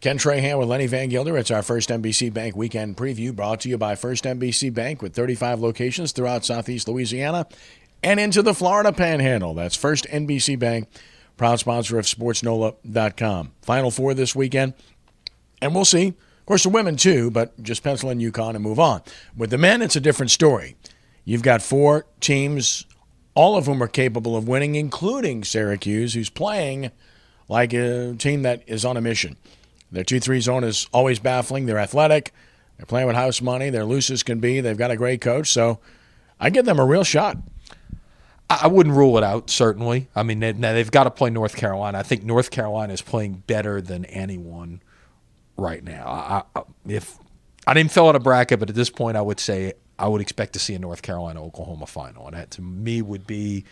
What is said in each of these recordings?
Ken Trahan with Lenny Vangilder. It's our First NBC Bank Weekend Preview, brought to you by First NBC Bank with 35 locations throughout Southeast Louisiana and into the Florida Panhandle. That's First NBC Bank, proud sponsor of SportsNOLA.com. Final Four this weekend, and we'll see. Of course, the women too, but just pencil in UConn and move on. With the men, it's a different story. You've got 4 teams, all of whom are capable of winning, including Syracuse, who's playing like a team that is on a mission. Their 2-3 zone is always baffling. They're athletic. They're playing with house money. They're loose as can be. They've got a great coach. So I give them a real shot. I wouldn't rule it out, certainly. I mean, they've got to play North Carolina. I think North Carolina is playing better than anyone right now. If I didn't fill out a bracket, but at this point I would say I would expect to see a North Carolina-Oklahoma final. And that, to me, would be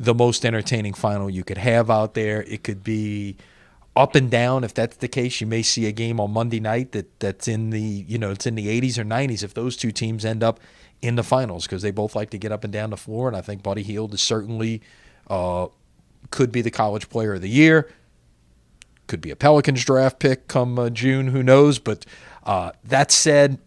the most entertaining final you could have out there. It could be up and down. If that's the case, you may see a game on Monday night that's in the it's in the 80s or 90s if those two teams end up in the finals, because they both like to get up and down the floor. And I think Buddy Hield is certainly could be the college player of the year. Could be a Pelicans draft pick come June. Who knows? But that said,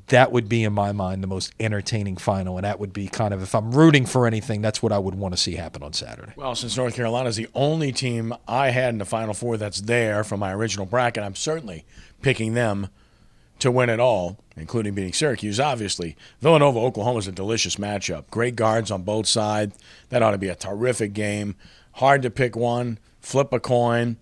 that would be, in my mind, the most entertaining final, and that would be kind of, if I'm rooting for anything, that's what I would want to see happen on Saturday. Well, since North Carolina is the only team I had in the Final Four that's there from my original bracket, I'm certainly picking them to win it all, including beating Syracuse, obviously. Villanova-Oklahoma is a delicious matchup. Great guards on both sides. That ought to be a terrific game. Hard to pick one, flip a coin.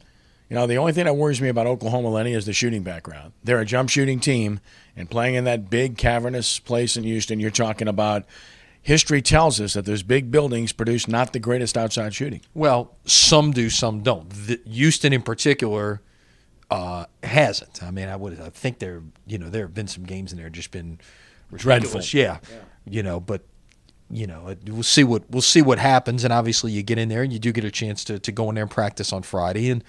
The only thing that worries me about Oklahoma, Lenny, is the shooting background. They're a jump shooting team, and playing in that big cavernous place in Houston, you're talking about, history tells us that those big buildings produce not the greatest outside shooting. Well, some do, some don't. Houston in particular hasn't. I mean, I think there have been some games in there just been dreadful. Yeah. But we'll see what happens, and obviously you get in there and you do get a chance to go in there and practice on Friday, and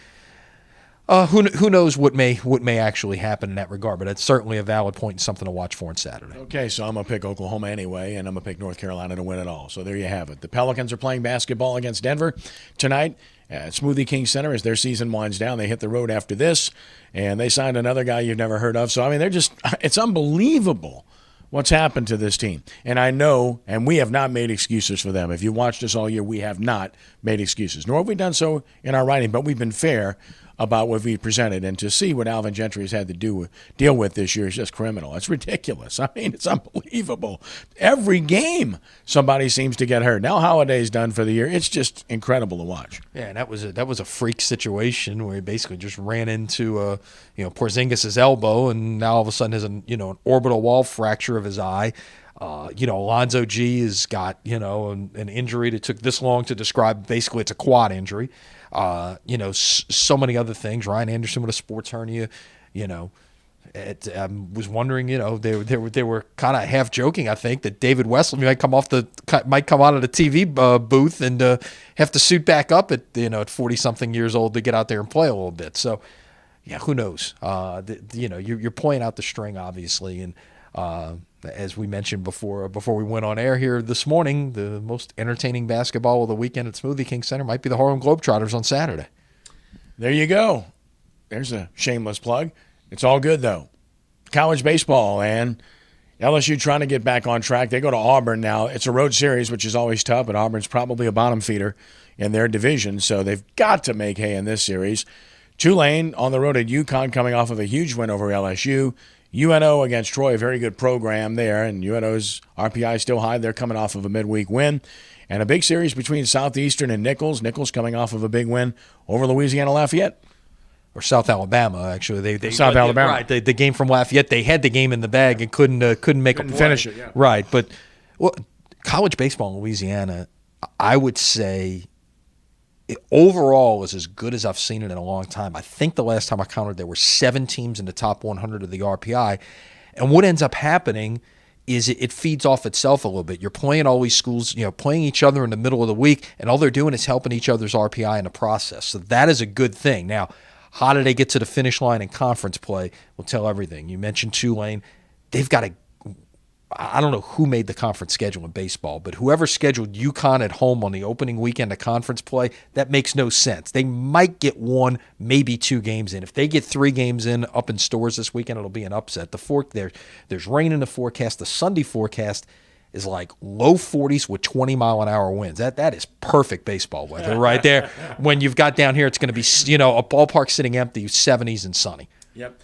who knows what may actually happen in that regard, but it's certainly a valid point and something to watch for on Saturday. Okay, so I'm going to pick Oklahoma anyway, and I'm going to pick North Carolina to win it all. So there you have it. The Pelicans are playing basketball against Denver tonight at Smoothie King Center as their season winds down. They hit the road after this, and they signed another guy you've never heard of. So, I mean, it's unbelievable what's happened to this team. And I know, and we have not made excuses for them. If you watched us all year, we have not made excuses, nor have we done so in our writing, but we've been fair about what we presented. And to see what Alvin Gentry has had to deal with this year is just criminal. It's ridiculous. I mean, it's unbelievable. Every game, somebody seems to get hurt. Now Holiday's done for the year. It's just incredible to watch. Yeah, and that was a freak situation where he basically just ran into Porzingis' elbow, and now all of a sudden has an orbital wall fracture of his eye. Alonzo G has got an injury that took this long to describe. Basically, it's a quad injury. So many other things. Ryan Anderson with a sports hernia. I was wondering. They were kind of half joking. I think that David Wesley might come out of the TV booth and have to suit back up at 40-something years old to get out there and play a little bit. So, yeah, who knows? You're playing out the string, obviously, and as we mentioned before we went on air here this morning, the most entertaining basketball of the weekend at Smoothie King Center might be the Harlem Globetrotters on Saturday. There you go. There's a shameless plug. It's all good, though. College baseball, and LSU trying to get back on track. They go to Auburn now. It's a road series, which is always tough, but Auburn's probably a bottom feeder in their division, so they've got to make hay in this series. Tulane on the road at UConn, coming off of a huge win over LSU. UNO against Troy, a very good program there, and UNO's RPI still high. They're coming off of a midweek win. And a big series between Southeastern and Nichols. Nichols coming off of a big win over Louisiana Lafayette. Or South Alabama, actually. South Alabama. Right, the game from Lafayette. They had the game in the bag and couldn't make a play. Finish it, yeah. Right, but college baseball in Louisiana, I would say, overall is as good as I've seen it in a long time. I think the last time I counted, there were 7 teams in the top 100 of the RPI. And what ends up happening is it feeds off itself a little bit. You're playing all these schools, playing each other in the middle of the week, and all they're doing is helping each other's RPI in the process. So that is a good thing. Now, how do they get to the finish line in conference play will tell everything. You mentioned Tulane. They've got I don't know who made the conference schedule in baseball, but whoever scheduled UConn at home on the opening weekend of conference play, that makes no sense. They might get 1, maybe 2 games in. If they get 3 games in up in Stores this weekend, it'll be an upset. There's rain in the forecast. The Sunday forecast is like low 40s with 20-mile-an-hour winds. That is perfect baseball weather right there. When you've got down here, it's going to be, a ballpark sitting empty, 70s and sunny. Yep.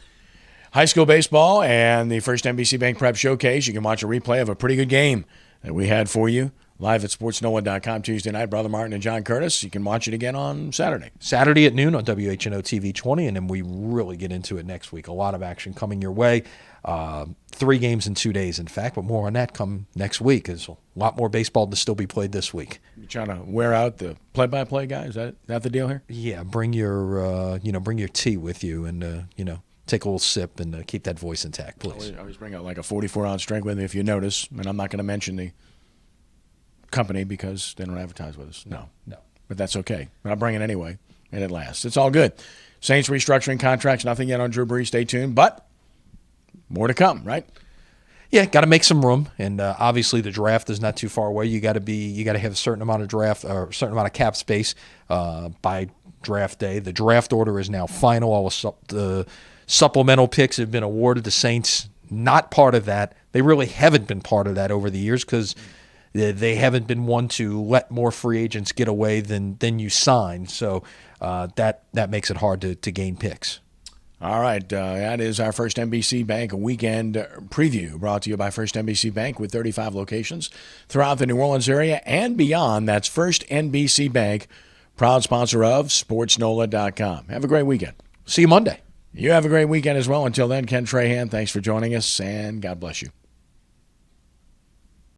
High school baseball and the first NBC Bank Prep Showcase. You can watch a replay of a pretty good game that we had for you live at SportsNOLA.com Tuesday night. Brother Martin and John Curtis. You can watch it again on Saturday. Saturday at noon on WHNO TV 20, and then we really get into it next week. A lot of action coming your way. 3 games in 2 days, in fact, but more on that come next week. There's a lot more baseball to still be played this week. You trying to wear out the play-by-play guy? Is that the deal here? Yeah, bring your tea with you, and take a little sip and keep that voice intact, please. I always bring out like a 44-ounce drink with me if you notice, and I'm not going to mention the company because they don't advertise with us. No. But that's okay. But I'll bring it anyway, and it lasts. It's all good. Saints restructuring contracts, nothing yet on Drew Brees. Stay tuned, but more to come, right? Yeah, got to make some room, and obviously the draft is not too far away. You got to have a certain amount of draft or a certain amount of cap space by draft day. The draft order is now final. All the supplemental picks have been awarded. The Saints not part of that. They really haven't been part of that over the years because they haven't been one to let more free agents get away than you sign. So that makes it hard to gain picks. All right, that is our First NBC Bank weekend preview, brought to you by First NBC Bank with 35 locations throughout the New Orleans area and beyond. That's First NBC Bank, proud sponsor of SportsNOLA.com. Have a great weekend. See you Monday. You have a great weekend as well. Until then, Ken Trahan, thanks for joining us, and God bless you.